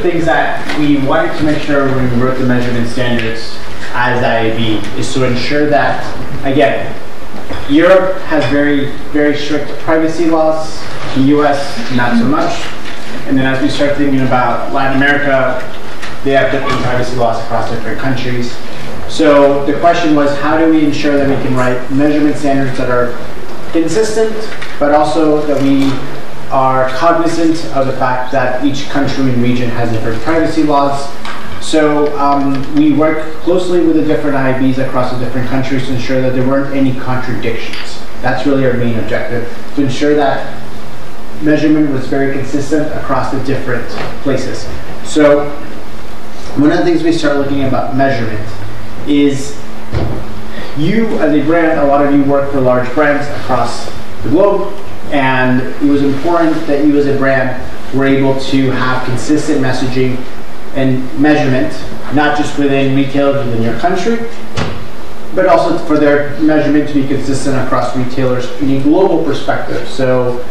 things that we wanted to make sure when we wrote the measurement standards as IAB is to ensure that, again, Europe has very, very strict privacy laws, the US not so much, and then as we start thinking about Latin America, they have different privacy laws across different countries. So the question was, how do we ensure that we can write measurement standards that are consistent, but also that we are cognizant of the fact that each country and region has different privacy laws. So we work closely with the different IABs across the different countries to ensure that there weren't any contradictions. That's really our main objective, to ensure that measurement was very consistent across the different places. So one of the things we start looking about measurement is you as a brand, a lot of you work for large brands across the globe, and it was important that you as a brand were able to have consistent messaging and measurement, not just within retailers within your country, but also for their measurement to be consistent across retailers in a global perspective. So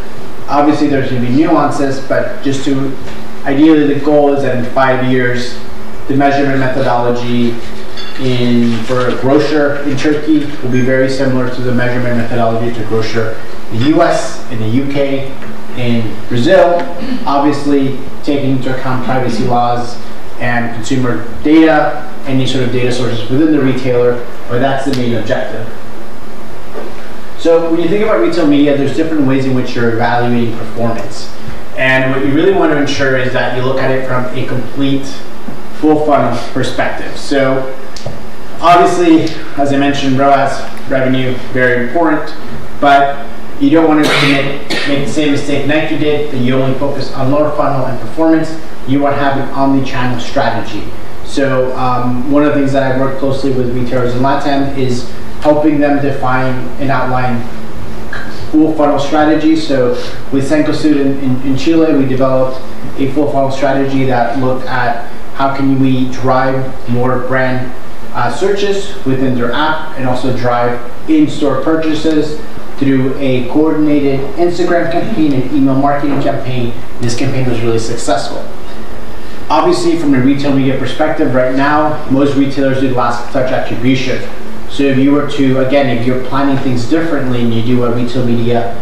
obviously there's going to be nuances, but just to, ideally the goal is that in 5 years, the measurement methodology for a grocer in Turkey will be very similar to the measurement methodology to grocer in the US, in the UK, in Brazil, obviously taking into account privacy laws and consumer data, any sort of data sources within the retailer, but that's the main objective. So when you think about retail media, there's different ways in which you're evaluating performance. And what you really want to ensure is that you look at it from a complete full funnel perspective. So obviously, as I mentioned, ROAS, revenue, very important, but you don't want to make the same mistake Nike did, that you only focus on lower funnel and performance. You want to have an omni-channel strategy. So one of the things that I work closely with retailers in LATAM is helping them define and outline full funnel strategy. So with Cencosud in Chile, we developed a full funnel strategy that looked at how can we drive more brand searches within their app and also drive in-store purchases through a coordinated Instagram campaign and email marketing campaign. This campaign was really successful. Obviously, from a retail media perspective, right now, most retailers do last touch attribution. So if you were to, again, if you're planning things differently and you do a retail media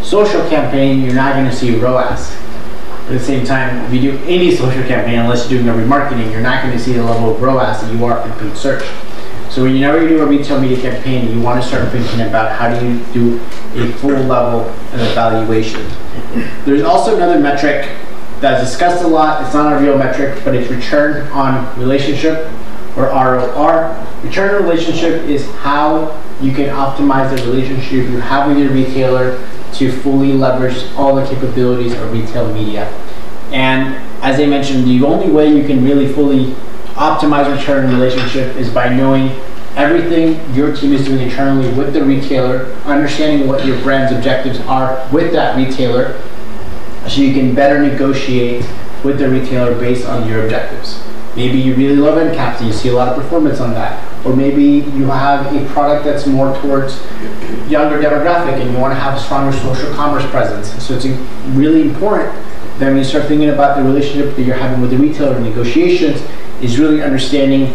social campaign, you're not going to see ROAS. At the same time, if you do any social campaign, unless you're doing a remarketing, you're not going to see the level of ROAS that you are in paid search. So when you know you do a retail media campaign, you want to start thinking about how do you do a full level of evaluation. There's also another metric that's discussed a lot. It's not a real metric, but it's return on relationship, or ROR. Return on relationship is how you can optimize the relationship you have with your retailer to fully leverage all the capabilities of retail media. And as I mentioned, the only way you can really fully optimize return on relationship is by knowing everything your team is doing internally with the retailer, understanding what your brand's objectives are with that retailer, so you can better negotiate with the retailer based on your objectives. Maybe you really love end caps and you see a lot of performance on that. Or maybe you have a product that's more towards younger demographic and you want to have a stronger social commerce presence. So it's really important that when you start thinking about the relationship that you're having with the retailer in negotiations, is really understanding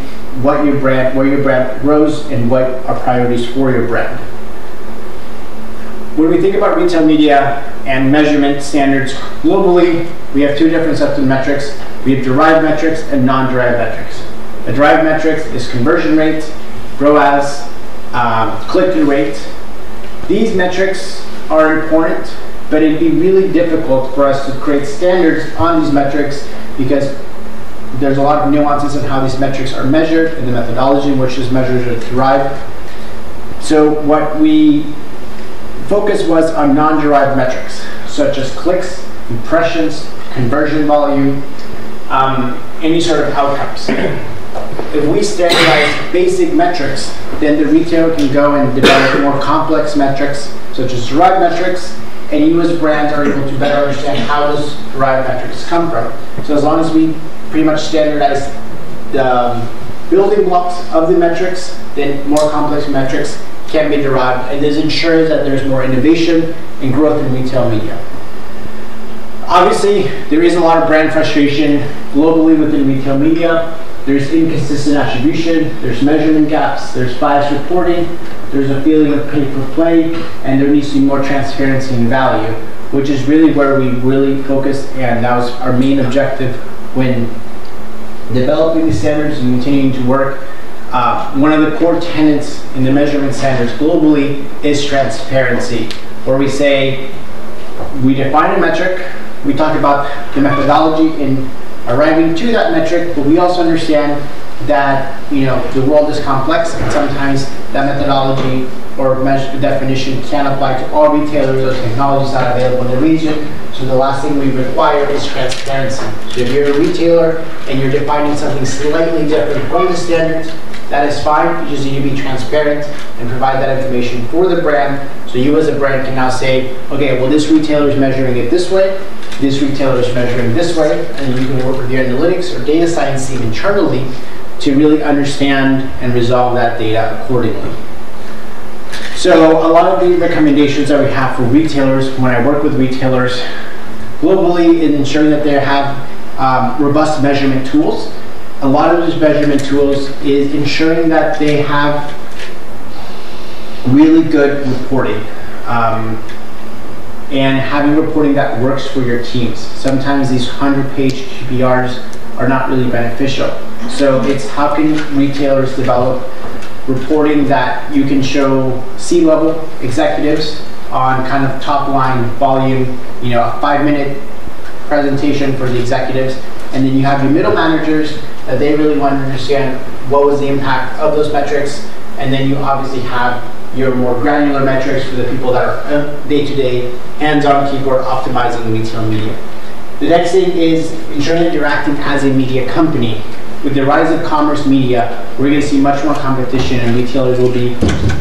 what your brand, where your brand grows, and what are priorities for your brand. When we think about retail media and measurement standards globally, we have two different sets of metrics. We have derived metrics and non-derived metrics. The derived metrics is conversion rate, ROAS, click-through rate. These metrics are important, but it'd be really difficult for us to create standards on these metrics because there's a lot of nuances in how these metrics are measured and the methodology in which these measures are derived. So what we focus was on non-derived metrics, such as clicks, impressions, conversion volume, any sort of outcomes. If we standardize basic metrics, then the retailer can go and develop more complex metrics, such as derived metrics, and you as brands are able to better understand how those derived metrics come from. So as long as we pretty much standardize the building blocks of the metrics, then more complex metrics can be derived, and this ensures that there's more innovation and growth in retail media. Obviously, there is a lot of brand frustration globally within retail media. There's inconsistent attribution, there's measurement gaps, there's biased reporting, there's a feeling of pay for play, and there needs to be more transparency and value, which is really where we really focused, and that was our main objective when developing the standards and continuing to work. One of the core tenets in the measurement standards globally is transparency, where we say we define a metric, we talk about the methodology in arriving to that metric, but we also understand that the world is complex, and sometimes that methodology or definition can't apply to all retailers or technologies that are available in the region. So the last thing we require is transparency. So if you're a retailer and you're defining something slightly different from the standards, that is fine. You just need to be transparent and provide that information for the brand. So you as a brand can now say, okay, well, this retailer is measuring it this way, this retailer is measuring this way, and you can work with your analytics or data science team internally to really understand and resolve that data accordingly. So a lot of the recommendations that we have for retailers, when I work with retailers globally, in ensuring that they have robust measurement tools. A lot of those measurement tools is ensuring that they have really good reporting and having reporting that works for your teams. Sometimes these 100-page QBRs are not really beneficial. So it's how can retailers develop reporting that you can show C-level executives on kind of top line volume, a 5-minute presentation for the executives, and then you have your middle managers that they really want to understand what was the impact of those metrics, and then you obviously have your more granular metrics for the people that are day-to-day, hands-on keyboard optimizing retail media. The next thing is ensuring that you're acting as a media company. With the rise of commerce media, we're going to see much more competition, and retailers will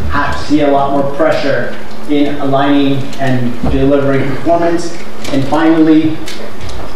have to see a lot more pressure in aligning and delivering performance. And finally,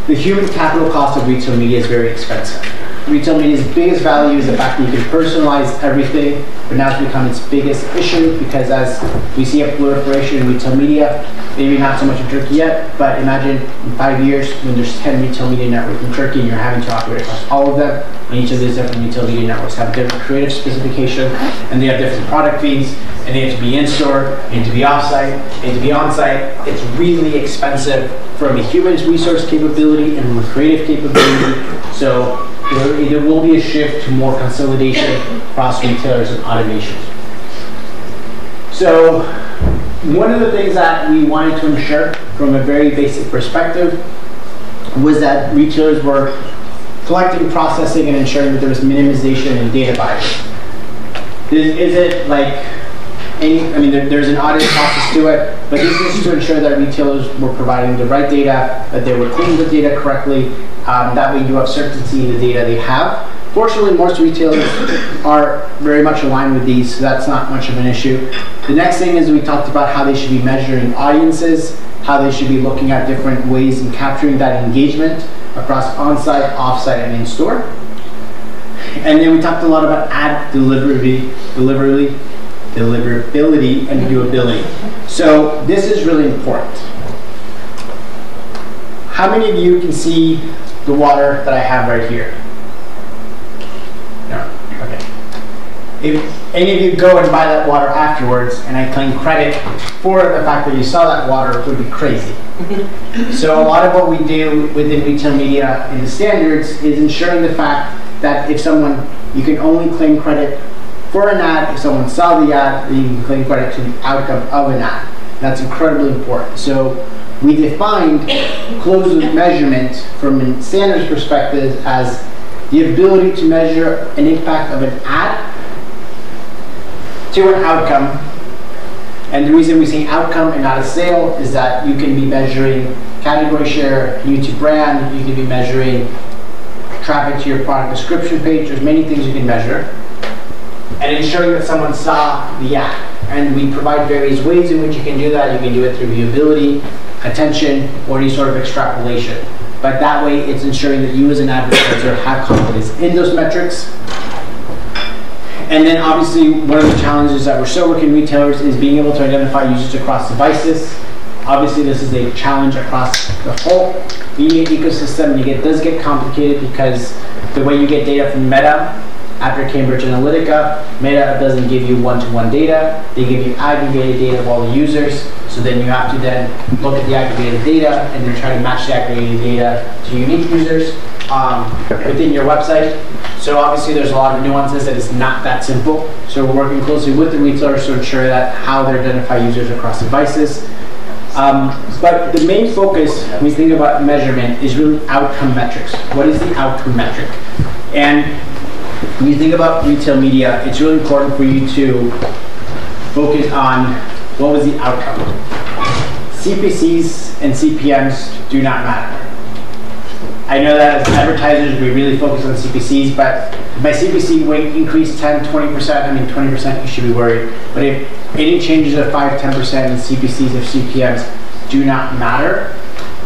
the human capital cost of retail media is very expensive. Retail media's biggest value is the fact that you can personalize everything, but now it's become its biggest issue because as we see a proliferation in retail media, maybe not so much in Turkey yet, but imagine in 5 years when there's 10 retail media networks in Turkey and you're having to operate across all of them, and each of these different retail media networks have different creative specification, and they have different product feeds, and they have to be in-store, they have to be off-site, they have to be on-site. It's really expensive from a human resource capability and from a creative capability. So there will be a shift to more consolidation across retailers and automation. So one of the things that we wanted to ensure from a very basic perspective was that retailers were collecting, processing, and ensuring that there was minimization and data bias. Is it like there's an audit process to it, but this is to ensure that retailers were providing the right data, that they were cleaning the data correctly. That way you have certainty in the data they have. Fortunately, most retailers are very much aligned with these, so that's not much of an issue. The next thing is we talked about how they should be measuring audiences, how they should be looking at different ways in capturing that engagement across on-site, off-site, and in-store. And then we talked a lot about ad deliverability and viewability. So this is really important. How many of you can see the water that I have right here? No? Okay. If any of you go and buy that water afterwards and I claim credit for the fact that you saw that water, it would be crazy. So a lot of what we do within retail media in the standards is ensuring the fact that if you can only claim credit for an ad, if someone saw the ad, then you can claim credit to the outcome of an ad. That's incredibly important. So we defined closed-loop measurement from a standards perspective as the ability to measure an impact of an ad to an outcome. And the reason we say outcome and not a sale is that you can be measuring category share, new to brand, you can be measuring traffic to your product description page. There's many things you can measure. And ensuring that someone saw the ad. And we provide various ways in which you can do that. You can do it through viewability, attention, or any sort of extrapolation. But that way, it's ensuring that you as an advertiser have confidence in those metrics. And then obviously, one of the challenges that we're still working with retailers is being able to identify users across devices. Obviously, this is a challenge across the whole media ecosystem, it does get complicated because the way you get data from Meta, after Cambridge Analytica, Meta doesn't give you one-to-one data. They give you aggregated data of all the users. So then you have to then look at the aggregated data and then try to match the aggregated data to unique users within your website. So obviously there's a lot of nuances that it's not that simple. So we're working closely with the retailers to ensure that how they identify users across devices. But the main focus when we think about measurement is really outcome metrics. What is the outcome metric? And when you think about retail media, it's really important for you to focus on what was the outcome. CPCs and CPMs do not matter. I know that as advertisers, we really focus on CPCs, but if my CPC weight increased 10, 20%, I mean 20% you should be worried. But if any changes of 5, 10% in CPCs or CPMs do not matter,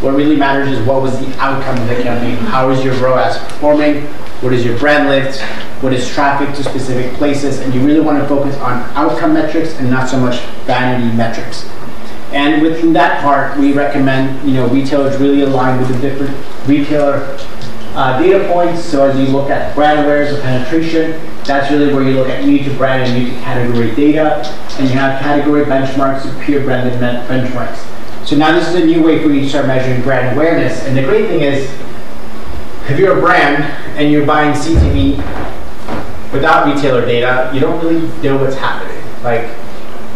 what really matters is what was the outcome of the campaign. How is your ROAS performing? What is your brand lift? What is traffic to specific places? And you really want to focus on outcome metrics and not so much vanity metrics. And within that part, we recommend retailers really align with the different retailer data points. So as you look at brand awareness or penetration, that's really where you look at new to brand and new to category data. And you have category benchmarks and peer branded benchmarks. So now this is a new way for you to start measuring brand awareness. And the great thing is, if you're a brand and you're buying CTV without retailer data, you don't really know what's happening. Like,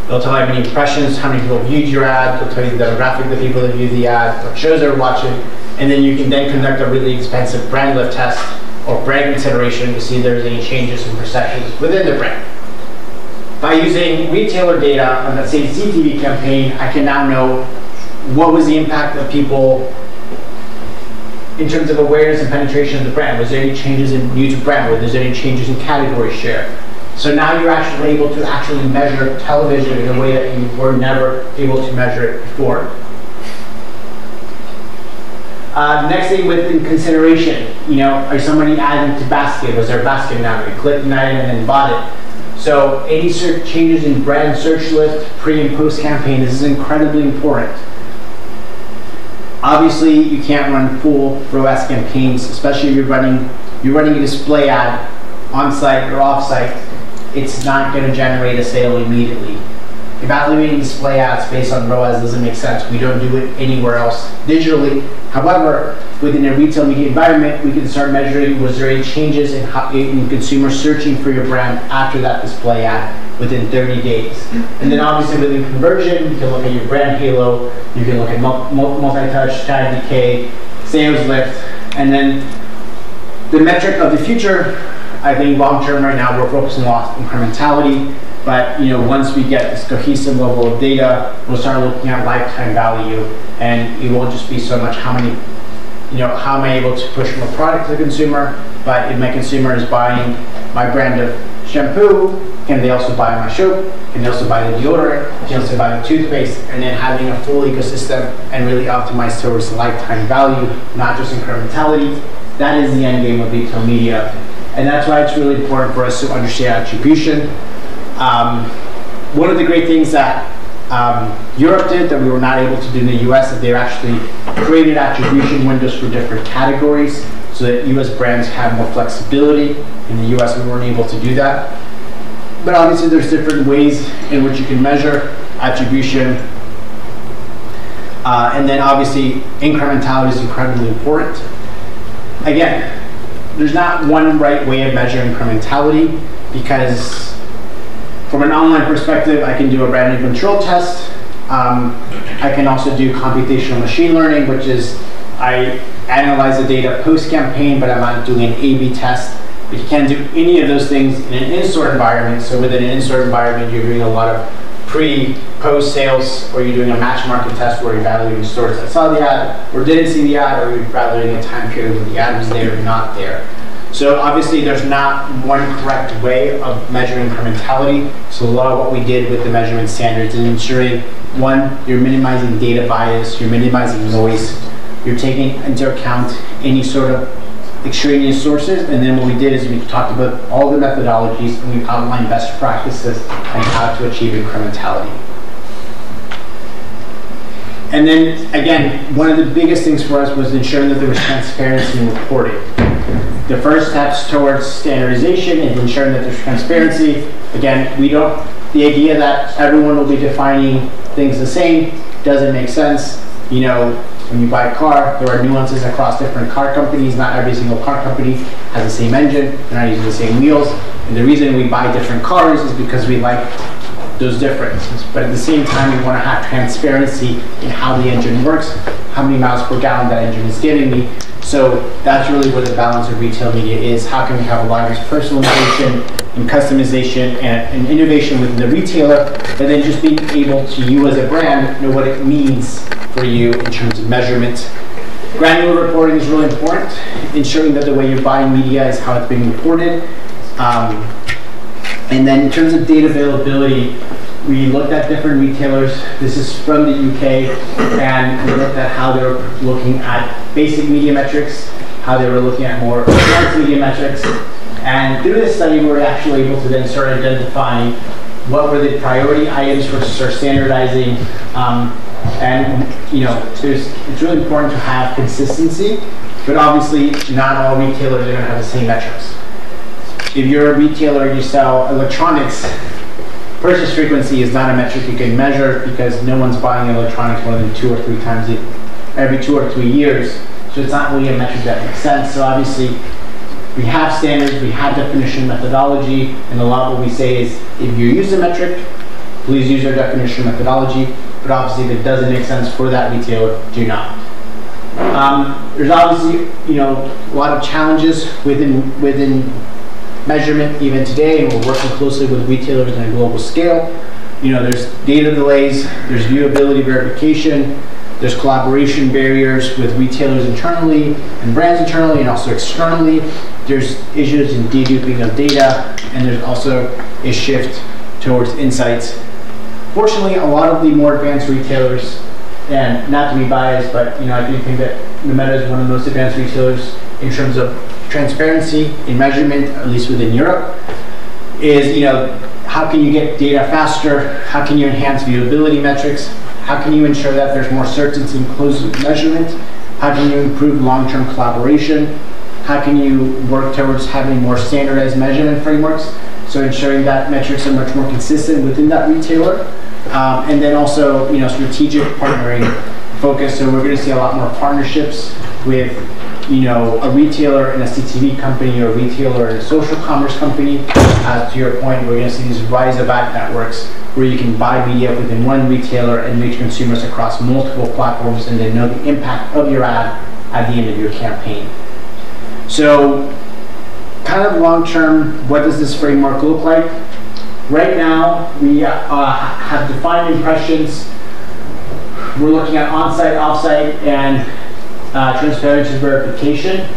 they'll tell you how many impressions, how many people viewed your ad, they'll tell you the demographic of the people that viewed the ad, what shows they're watching, and then you can then conduct a really expensive brand lift test or brand consideration to see if there's any changes in perceptions within the brand. By using retailer data on that same CTV campaign, I can now know what was the impact of people in terms of awareness and penetration of the brand. Was there any changes in new to brand? Was there any changes in category share? So now you're actually able to measure television in a way that you were never able to measure it before. The next thing within consideration, are somebody adding to basket? Was there a basket now? You clicked an item and then bought it. So any changes in brand search lift, pre and post campaign, this is incredibly important. Obviously, you can't run full ROAS campaigns, especially if you're running a display ad on-site or off-site. It's not going to generate a sale immediately. Evaluating display ads based on ROAS doesn't make sense. We don't do it anywhere else digitally. However, within a retail media environment, we can start measuring, was there any changes in consumers searching for your brand after that display ad within 30 days. And then obviously within conversion, you can look at your brand halo, you can look at multi-touch, channel decay, sales lift, and then the metric of the future, I think long-term right now we're focusing on incrementality, but once we get this cohesive level of data, we'll start looking at lifetime value, and it won't just be so much how many, how am I able to push more product to the consumer, but if my consumer is buying my brand of shampoo, can they also buy my soap? Can they also buy the deodorant? Can they also buy the toothpaste? And then having a full ecosystem and really optimize towards lifetime value, not just incrementality. That is the end game of retail media. And that's why it's really important for us to understand attribution. One of the great things that Europe did that we were not able to do in the US is they actually created attribution windows for different categories so that US brands have more flexibility. In the US, we weren't able to do that. But obviously, there's different ways in which you can measure attribution. And then obviously, incrementality is incredibly important. Again, there's not one right way of measuring incrementality because from an online perspective, I can do a random control test. I can also do computational machine learning, which is I analyze the data post-campaign, but I'm not doing an A/B test. But you can't do any of those things in an in-store environment. So within an in-store environment, you're doing a lot of pre-post sales, or you're doing a match market test where you're evaluating stores that saw the ad or didn't see the ad, or you're evaluating a time period where the ad was there or not there. So obviously there's not one correct way of measuring incrementality. So a lot of what we did with the measurement standards is ensuring, one, you're minimizing data bias, you're minimizing noise, you're taking into account any sort of extraneous sources, and then what we did is we talked about all the methodologies and we outlined best practices and how to achieve incrementality. And then, again, one of the biggest things for us was ensuring that there was transparency in reporting. The first steps towards standardization is ensuring that there's transparency. Again, the idea that everyone will be defining things the same doesn't make sense. You know, when you buy a car, there are nuances across different car companies. Not every single car company has the same engine. They're not using the same wheels. And the reason we buy different cars is because we like those differences. But at the same time, we want to have transparency in how the engine works, how many miles per gallon that engine is giving me. So that's really what the balance of retail media is. How can we have a lot of personalization and customization and innovation within the retailer, and then just being able to, you as a brand, know what it means for you in terms of measurement. Granular reporting is really important, ensuring that the way you're buying media is how it's being reported. And then in terms of data availability, we looked at different retailers. This is from the UK, and we looked at how they were looking at basic media metrics, how they were looking at more advanced media metrics. And through this study, we were actually able to then start identifying what were the priority items for start standardizing. And you know, it's really important to have consistency, but obviously not all retailers are going to have the same metrics. If you're a retailer and you sell electronics, purchase frequency is not a metric you can measure because no one's buying electronics more than 2 or 3 times every 2 or 3 years. So it's not really a metric that makes sense. So obviously, we have standards, we have definition methodology, and a lot of what we say is, if you use a metric, please use your definition methodology. But obviously, if it doesn't make sense for that retailer, do not. There's obviously, you know, a lot of challenges within measurement even today, and we're working closely with retailers on a global scale. You know, there's data delays, there's viewability verification, there's collaboration barriers with retailers internally and brands internally and also externally. There's issues in deduping of data, and there's also a shift towards insights. Fortunately, a lot of the more advanced retailers, and not to be biased, but you know, I do think that Mimeda is one of the most advanced retailers in terms of transparency in measurement, at least within Europe, is, you know, how can you get data faster? How can you enhance viewability metrics? How can you ensure that there's more certainty in closed measurement? How can you improve long-term collaboration? How can you work towards having more standardized measurement frameworks? So ensuring that metrics are much more consistent within that retailer. And then also, you know, strategic partnering focus. So we're going to see a lot more partnerships with, you know, a retailer and a CTV company, or a retailer and a social commerce company. To your point, we're going to see this rise of ad networks where you can buy media within one retailer and reach consumers across multiple platforms, and then know the impact of your ad at the end of your campaign. So kind of long-term, what does this framework look like? Right now, we have defined impressions. We're looking at on-site, off-site, and transparency verification.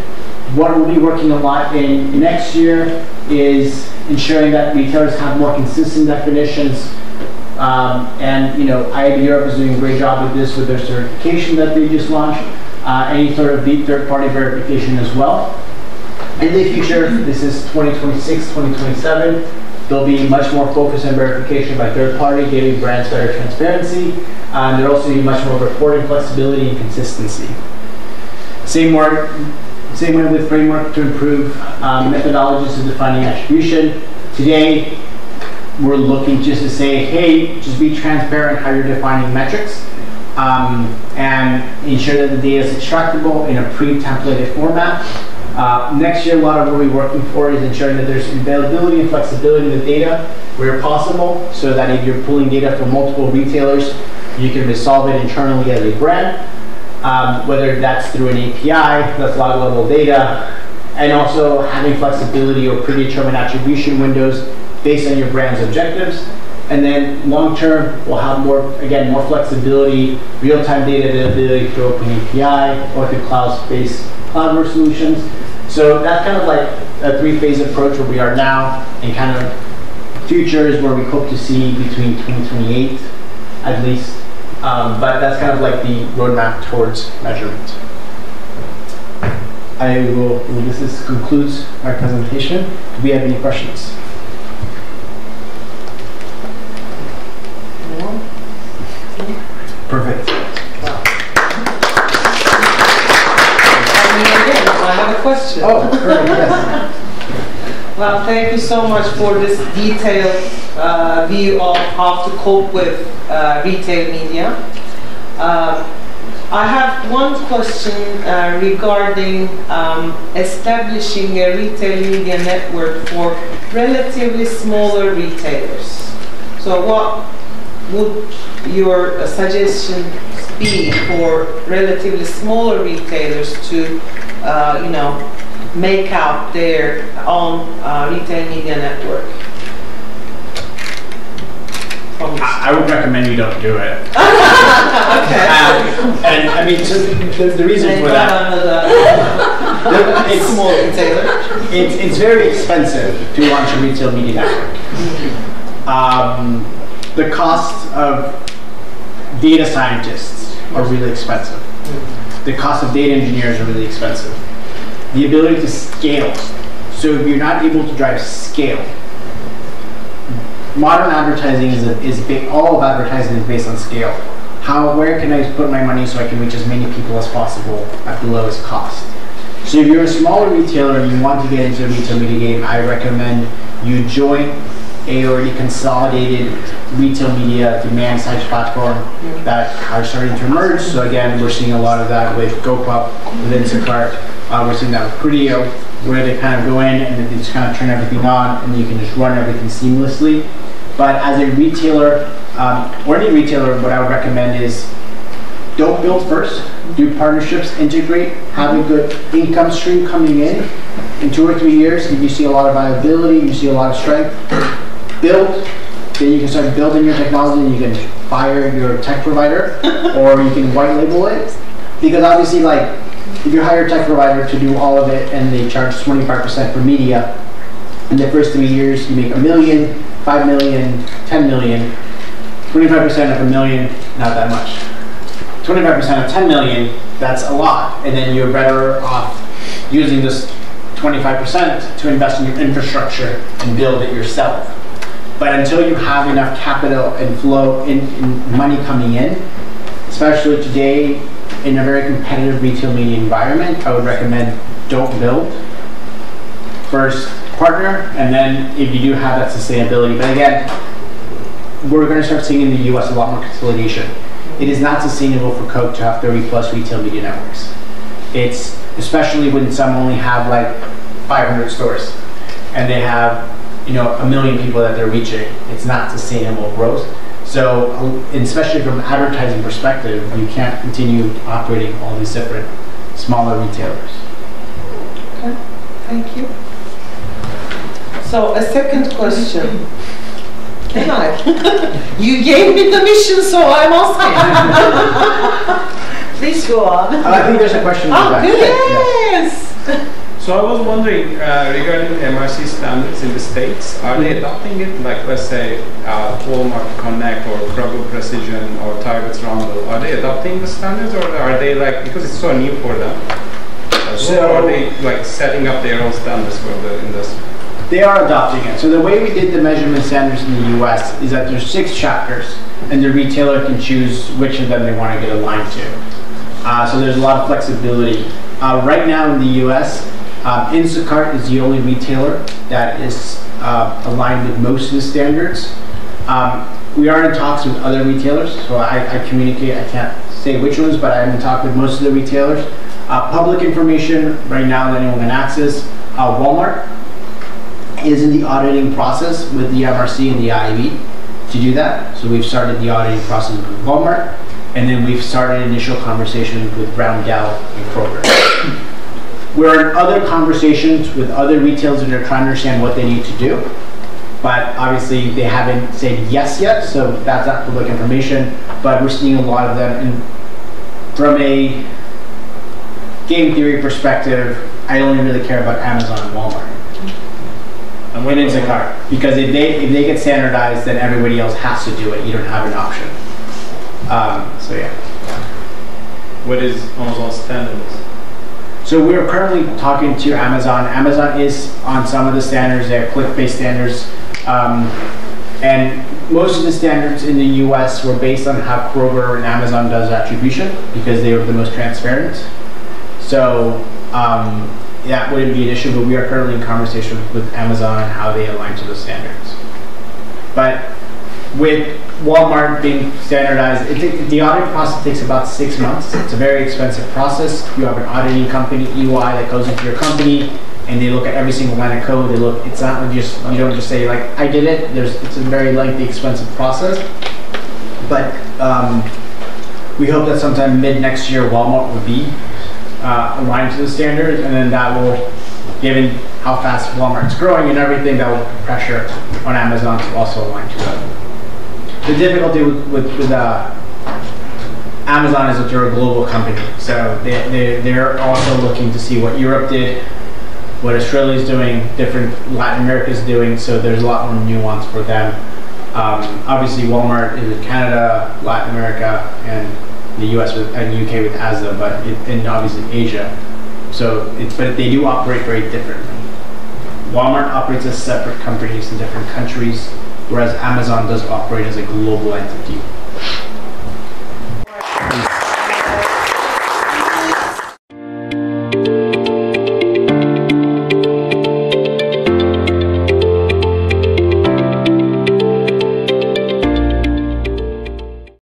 What we'll be working a lot in next year is ensuring that retailers have more consistent definitions. And you know, IAB Europe is doing a great job with this with their certification that they just launched. Any sort of third-party verification as well. In the future, this is 2026, 2027, there'll be much more focus on verification by third party, giving brands better transparency. There'll also be much more reporting flexibility and consistency. Same way with framework to improve methodologies of defining attribution. Today, we're looking just to say, hey, just be transparent how you're defining metrics, and ensure that the data is extractable in a pre-templated format. Next year, a lot of what we're working for is ensuring that there's availability and flexibility of the data where possible, so that if you're pulling data from multiple retailers, you can resolve it internally as a brand, whether that's through an API, that's log level data, and also having flexibility or predetermined attribution windows based on your brand's objectives. And then long term, we'll have more flexibility, real-time data availability through Open API or through cloud-based cloud solutions. So that's kind of like a three-phase approach where we are now, and kind of future is where we hope to see between 2028 at least. But that's kind of like the roadmap towards measurement. This concludes my presentation. Do we have any questions? Perfect. correct, yes. Well, thank you so much for this detailed view of how to cope with retail media. I have one question regarding establishing a retail media network for relatively smaller retailers. So what would your suggestions be for relatively smaller retailers to, make out their own retail media network? I would recommend you don't do it. Okay. And I mean, so the reason for that, it's small retailer. It's very expensive to launch a retail media network. The cost of data scientists are really expensive. The cost of data engineers are really expensive. The ability to scale. So if you're not able to drive scale, modern advertising all of advertising is based on scale. Where can I put my money so I can reach as many people as possible at the lowest cost? So if you're a smaller retailer and you want to get into the retail media game, I recommend you join a already consolidated retail media demand side platform that are starting to emerge. So again, we're seeing a lot of that with GoPup, with Instacart. We're seeing that with Criteo, where they kind of go in and they just kind of turn everything on and you can just run everything seamlessly. But as a retailer, or any retailer, what I would recommend is don't build first, do partnerships, integrate, have a good income stream coming in 2 or 3 years. If you see a lot of viability, you see a lot of strength, build, then you can start building your technology and you can fire your tech provider or you can white label it. Because obviously, like, if you hire a tech provider to do all of it and they charge 25% for media, in the first 3 years you make $1 million, 5 million, 10 million, 25% of $1 million, not that much. 25% of 10 million, that's a lot. And then you're better off using this 25% to invest in your infrastructure and build it yourself. But until you have enough capital and flow in money coming in, especially today in a very competitive retail media environment, I would recommend don't build. First, partner, and then if you do have that sustainability. But again, we're going to start seeing in the US a lot more consolidation. It is not sustainable for Coke to have 30 plus retail media networks. It's, especially when some only have like 500 stores and they have 1 million people that they're reaching. It's not sustainable growth. So, especially from an advertising perspective, you can't continue operating all these different smaller retailers. Okay, thank you. So, a second question. Can I? You gave me the mission, so I'm asking. Please go on. I think there's a question. Oh, good. Yes. So I was wondering regarding MRC standards in the States, are they adopting it? Like, let's say Walmart Connect or Kroger Precision or Target's Rumble, are they adopting the standards, or are they like, because it's so new for them, so are they like setting up their own standards for the industry? They are adopting it. So the way we did the measurement standards in the US is that there's 6 chapters and the retailer can choose which of them they want to get aligned to. So there's a lot of flexibility. Right now in the US, Instacart is the only retailer that is aligned with most of the standards. We are in talks with other retailers, so I communicate, I can't say which ones, but I'm in talk with most of the retailers. Public information right now that anyone can access, Walmart is in the auditing process with the MRC and the IAB to do that. So we've started the auditing process with Walmart, and then we've started initial conversations with Roundel and Kroger. We're in other conversations with other retailers that are trying to understand what they need to do, but obviously they haven't said yes yet, so that's not public information, but we're seeing a lot of them. And from a game theory perspective, I only really care about Amazon and Walmart. And Instacart, because if they get standardized, then everybody else has to do it. You don't have an option. So yeah. What is Amazon's standards? So we're currently talking to Amazon. Amazon is on some of the standards. They have click-based standards, and most of the standards in the U.S. were based on how Kroger and Amazon does attribution because they were the most transparent. So that wouldn't be an issue, but we are currently in conversation with Amazon on how they align to those standards. But with Walmart being standardized, the audit process takes about 6 months. It's a very expensive process. You have an auditing company, EY, that goes into your company, and they look at every single line of code. They look. It's not just, you don't just say like, I did it. It's a very lengthy, expensive process. But we hope that sometime mid next year, Walmart will be aligned to the standards, and then that will, given how fast Walmart's growing and everything, that will put pressure on Amazon to also align to that. The difficulty with Amazon is that they're a global company, so they're also looking to see what Europe did, what Australia is doing, different Latin America is doing, so there's a lot more nuance for them. Obviously, Walmart is in Canada, Latin America, and the US and UK with ASDA, and obviously Asia. So, but they do operate very differently. Walmart operates as separate companies in different countries, whereas Amazon does operate as a global entity.